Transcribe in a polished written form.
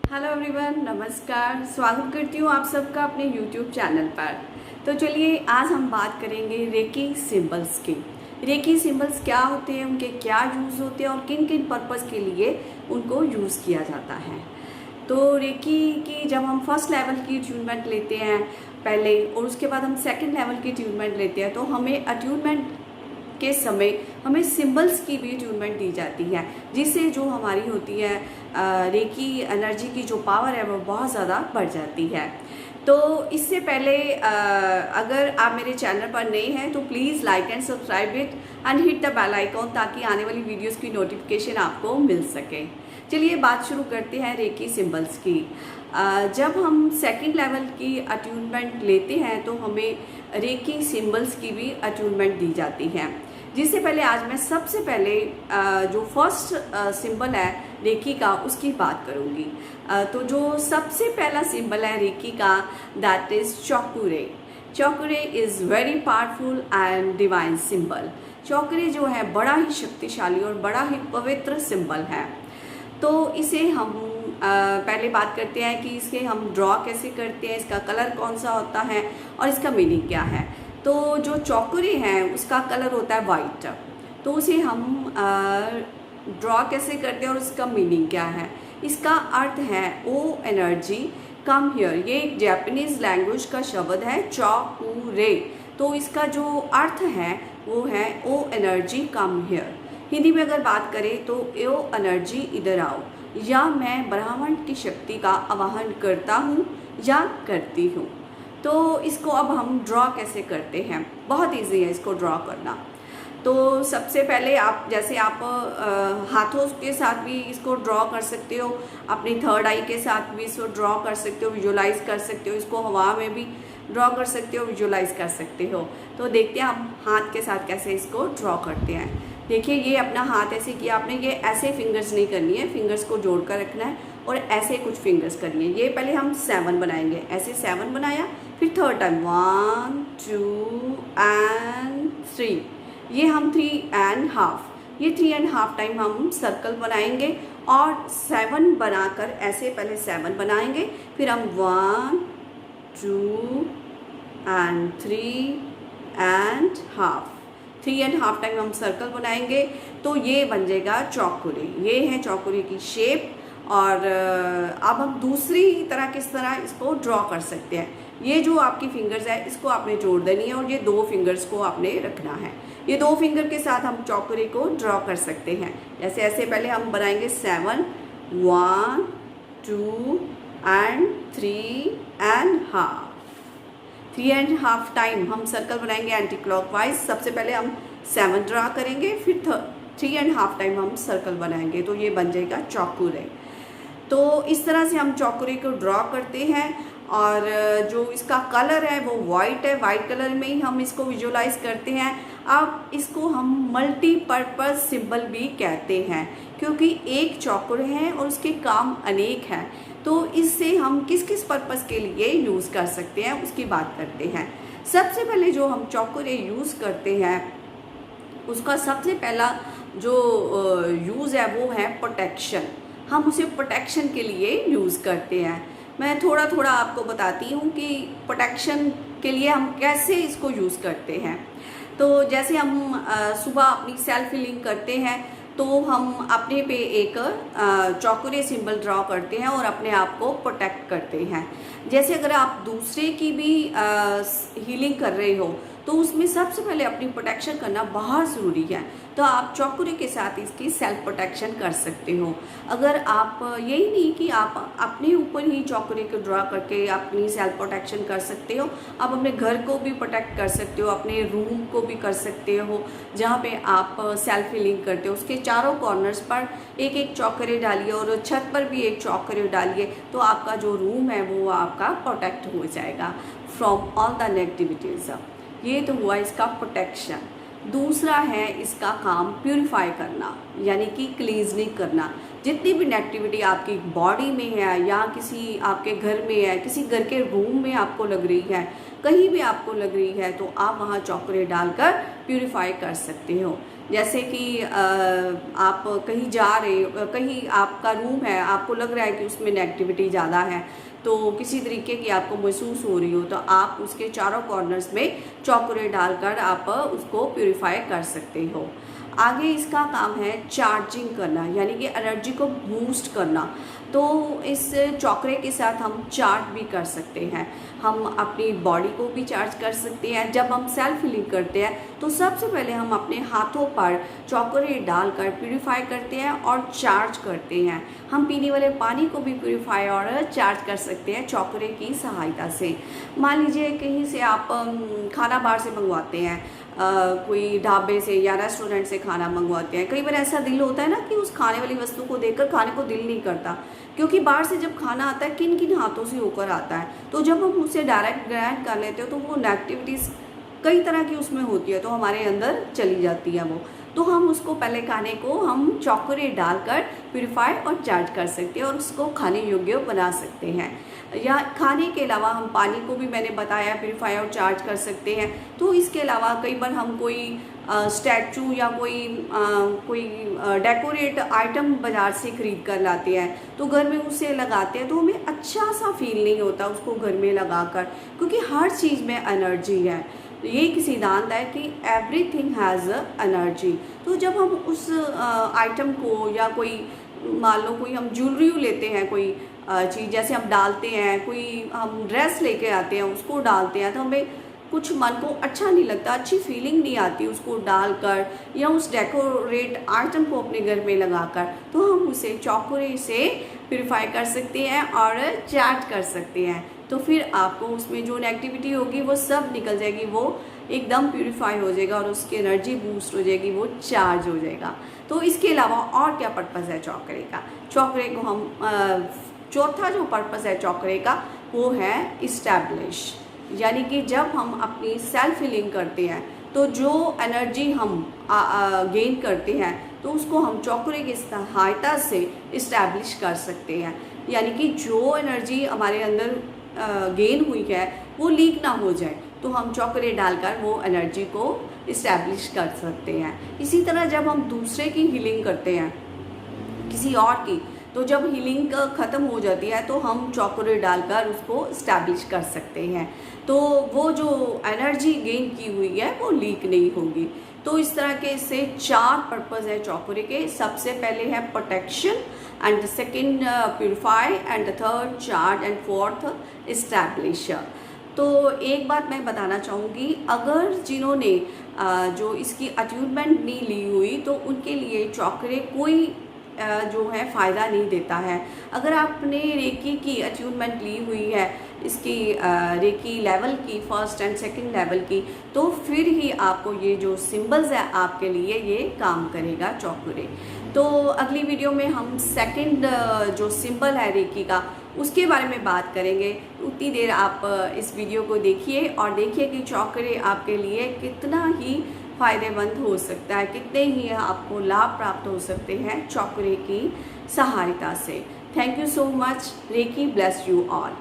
Hello everyone, नमस्कार। स्वागत करती हूँ आप सबका अपने यूट्यूब चैनल पर। तो चलिए आज हम बात करेंगे रेकी सिंबल्स की। रेकी सिंबल्स क्या होते हैं, उनके क्या यूज़ होते हैं और किन किन पर्पज़ के लिए उनको यूज़ किया जाता है। तो रेकी की जब हम फर्स्ट लेवल की ट्यूनमेंट लेते हैं पहले और उसके बाद हम सेकंड लेवल की ट्यूनमेंट लेते हैं तो हमें अट्यूनमेंट के समय हमें सिंबल्स की भी ट्यूनमेंट दी जाती है, जिससे जो हमारी होती है रेकी एनर्जी की जो पावर है वो बहुत ज़्यादा बढ़ जाती है। तो इससे पहले अगर आप मेरे चैनल पर नए हैं तो please like and subscribe it and hit the bell icon ताकि आने वाली वीडियोस की नोटिफिकेशन आपको मिल सके। चलिए बात शुरू करते हैं रेकी सिंबल्स की। जब हम सेकंड लेवल की अट्यूनमेंट लेते हैं तो हमें रेकी सिंबल्स की भी अट्यूनमेंट दी जाती है। जिससे पहले आज मैं सबसे पहले जो फर्स्ट सिंबल है रेकी का उसकी बात करूँगी। तो जो सबसे पहला सिंबल है रेकी का दैट इज़ चौकुरे। चौकुरे is very powerful and divine symbol. चौकुरे जो है बड़ा ही शक्तिशाली और बड़ा ही पवित्र सिंबल है। तो इसे हम पहले बात करते हैं कि इसे हम ड्रॉ कैसे करते हैं, इसका कलर कौन सा होता है और इसका मीनिंग क्या है। तो जो चौकुरे हैं उसका कलर होता है वाइट। तो उसे हम ड्रॉ कैसे करते हैं और उसका मीनिंग क्या है। इसका अर्थ है ओ एनर्जी कम हियर। ये एक जापानीज लैंग्वेज का शब्द है चौकुरे। तो इसका जो अर्थ है वो है ओ एनर्जी कम हियर। हिंदी में अगर बात करें तो ओ एनर्जी इधर आओ, या मैं ब्रह्मांड की शक्ति का आवाहन करता हूँ या करती हूँ। तो इसको अब हम ड्रॉ कैसे करते हैं, बहुत इजी है इसको ड्रॉ करना। तो सबसे पहले आप हाथों के साथ भी इसको ड्रॉ कर सकते हो, अपनी थर्ड आई के साथ भी इसको ड्रॉ कर सकते हो, विजुलाइज कर सकते हो, इसको हवा में भी ड्रॉ कर सकते हो, विजुलाइज कर सकते हो। तो देखते हैं हम हाथ के साथ कैसे इसको ड्रॉ करते हैं। देखिए ये अपना हाथ ऐसे किया आपने, ये ऐसे फिंगर्स नहीं करनी है, फिंगर्स को जोड़ कर रखना है और ऐसे कुछ फिंगर्स करनी है। ये पहले हम 7 बनाएंगे, ऐसे 7 बनाया, फिर थर्ड टाइम 1 2 एंड 3, ये हम 3 एंड हाफ, ये 3 एंड हाफ टाइम हम सर्कल बनाएंगे और 7 बनाकर ऐसे पहले 7 बनाएंगे, फिर हम 1 2 and 3 and half, 3 and half time हम सर्कल बनाएंगे। तो ये बन जाएगा चौकुरे। ये है चौकुरे की शेप। और अब हम दूसरी तरह किस तरह इसको ड्रॉ कर सकते हैं। ये जो आपकी फिंगर्स है इसको आपने जोड़ देनी है और ये 2 फिंगर्स को आपने रखना है। ये 2 फिंगर के साथ हम चौकुरे को ड्रॉ कर सकते हैं। जैसे ऐसे पहले हम बनाएंगे 7 1 2 and 3 and half, 3 and half time हम सर्कल बनाएंगे एंटी क्लॉकवाइज। सबसे पहले हम 7 ड्रा करेंगे, फिर 3 एंड हाफ टाइम हम सर्कल बनाएंगे, तो ये बन जाएगा चौकुरे। तो इस तरह से हम चौकुरे को ड्रॉ करते हैं। और जो इसका कलर है वो वाइट है, वाइट कलर में ही हम इसको विजुलाइज करते हैं। अब इसको हम मल्टीपर्पज़ सिंबल भी कहते हैं क्योंकि एक चौकुर है और उसके काम अनेक हैं। तो इससे हम किस किस पर्पज़ के लिए यूज़ कर सकते हैं उसकी बात करते हैं। सबसे पहले जो हम चौकुरे यूज़ करते हैं उसका सबसे पहला जो यूज़ है वो है प्रोटेक्शन। हम उसे प्रोटेक्शन के लिए यूज़ करते हैं। मैं थोड़ा थोड़ा आपको बताती हूँ कि प्रोटेक्शन के लिए हम कैसे इसको यूज़ करते हैं। तो जैसे हम सुबह अपनी सेल्फ हीलिंग करते हैं तो हम अपने पे एक चौकुरे सिंबल ड्रॉ करते हैं और अपने आप को प्रोटेक्ट करते हैं। जैसे अगर आप दूसरे की भी हीलिंग कर रहे हो तो उसमें सबसे पहले अपनी प्रोटेक्शन करना बहुत ज़रूरी है। तो आप चौकुरे के साथ इसकी सेल्फ प्रोटेक्शन कर सकते हो। अगर आप यही नहीं कि आप अपने ऊपर ही चौकुरे को ड्रॉ करके अपनी सेल्फ प्रोटेक्शन कर सकते हो, आप अपने घर को भी प्रोटेक्ट कर सकते हो, अपने रूम को भी कर सकते हो। जहाँ पे आप सेल्फ हीलिंग करते हो उसके चारों कॉर्नर्स पर एक एक चौकुरे डालिए और छत पर भी एक चौकुरे डालिए, तो आपका जो रूम है वो आपका प्रोटेक्ट हो जाएगा फ्रॉम ऑल द नेगेटिविटीज़। ये तो हुआ इसका प्रोटेक्शन। दूसरा है इसका काम प्यूरिफाई करना, यानी कि क्लींजनिंग करना। जितनी भी नेगेटिविटी आपकी बॉडी में है या किसी आपके घर में है, किसी घर के रूम में आपको लग रही है, कहीं भी आपको लग रही है, तो आप वहाँ चौकुरे डालकर प्यूरिफाई कर सकते हो। जैसे कि आप कहीं जा रहे हो, कहीं आपका रूम है, आपको लग रहा है कि उसमें नेगेटिविटी ज़्यादा है, तो किसी तरीके की आपको महसूस हो रही हो, तो आप उसके चारों कॉर्नर्स में चॉकरे डालकर आप उसको प्यूरिफाई कर सकते हो। आगे इसका काम है चार्जिंग करना, यानी कि एनर्जी को बूस्ट करना। तो इस चॉकरे के साथ हम चार्ज भी कर सकते हैं, हम अपनी बॉडी को भी चार्ज कर सकते हैं। जब हम सेल्फ हीलिंग करते हैं तो सबसे पहले हम अपने हाथों पर चॉकरे डालकर प्यूरिफाई करते हैं और चार्ज करते हैं। हम पीने वाले पानी को भी प्यूरिफाई और चार्ज कर सकते हैं चॉकरे की सहायता से। मान लीजिए कहीं से आप खाना बाहर से मंगवाते हैं, कोई ढाबे से या रेस्टोरेंट से खाना मंगवाते हैं, कई बार ऐसा दिल होता है ना कि उस खाने वाली वस्तु को देखकर खाने को दिल नहीं करता, क्योंकि बाहर से जब खाना आता है किन किन हाथों से होकर आता है। तो जब हम उसे डायरेक्ट ग्रैंड कर लेते हो तो वो नेगेटिविटीज़ कई तरह की उसमें होती है, तो हमारे अंदर चली जाती है वो। तो हम उसको पहले खाने को हम चॉकरे डालकर प्यूरिफाई और चार्ज कर सकते हैं और उसको खाने योग्य बना सकते हैं। या खाने के अलावा हम पानी को भी मैंने बताया प्यूरिफाई और चार्ज कर सकते हैं। तो इसके अलावा कई बार हम कोई स्टैचू या कोई डेकोरेट आइटम बाज़ार से ख़रीद कर लाते हैं, तो घर में उसे लगाते हैं तो हमें अच्छा सा फील नहीं होता उसको घर में लगाकर, क्योंकि हर चीज़ में एनर्जी है। ये एक सिद्धांत है कि एवरीथिंग हैज़ एनर्जी। तो जब हम उस आइटम को या कोई मान लो कोई हम ज्वेलरी लेते हैं, कोई चीज़ जैसे हम डालते हैं, कोई हम ड्रेस लेके आते हैं उसको डालते हैं, तो हमें कुछ मन को अच्छा नहीं लगता, अच्छी फीलिंग नहीं आती उसको डालकर या उस डेकोरेट आइटम को अपने घर में लगाकर। तो हम उसे चॉकरे से प्यूरिफाई कर सकते हैं और चार्ज कर सकते हैं। तो फिर आपको उसमें जो नेगेटिविटी होगी वो सब निकल जाएगी, वो एकदम प्यूरिफाई हो जाएगा और उसकी एनर्जी बूस्ट हो जाएगी, वो चार्ज हो जाएगा। तो इसके अलावा और क्या पर्पज़ है चॉकरे का? चॉकरे को हम चौथा जो पर्पज़ है चॉकरे का वो है इस्टेब्लिश, यानी कि जब हम अपनी सेल्फ हीलिंग करते हैं तो जो एनर्जी हम गेन करते हैं तो उसको हम चॉकरे की सहायता से इस्टेब्लिश कर सकते हैं। यानी कि जो एनर्जी हमारे अंदर गेन हुई है वो लीक ना हो जाए, तो हम चॉकरे डालकर वो एनर्जी को इस्टेब्लिश कर सकते हैं। इसी तरह जब हम दूसरे की हीलिंग करते हैं, किसी और की, तो जब हीलिंग ख़त्म हो जाती है तो हम चॉकरे डालकर उसको इस्टेब्लिश कर सकते हैं, तो वो जो एनर्जी गेन की हुई है वो लीक नहीं होगी। तो इस तरह के इससे 4 पर्पज़ है चॉकरे के। सबसे पहले है protection, and second purify, and third charge, and fourth establish. तो एक बात मैं बताना चाहूँगी, अगर जिन्होंने जो इसकी अट्यूनमेंट नहीं ली हुई तो उनके लिए चॉकरे कोई जो है फ़ायदा नहीं देता है। अगर आपने रेकी की अट्यूनमेंट ली हुई है, इसकी रेकी लेवल की, फर्स्ट एंड सेकंड लेवल की, तो फिर ही आपको ये जो सिंबल्स है आपके लिए ये काम करेगा चॉकरे। तो अगली वीडियो में हम सेकंड जो सिंबल है रेकी का उसके बारे में बात करेंगे। उतनी देर आप इस वीडियो को देखिए और देखिए कि चॉकरे आपके लिए कितना ही फ़ायदेमंद हो सकता है, कितने ही आपको लाभ प्राप्त हो सकते हैं चॉकरे की सहायता से। Thank you so much. Reiki bless you all.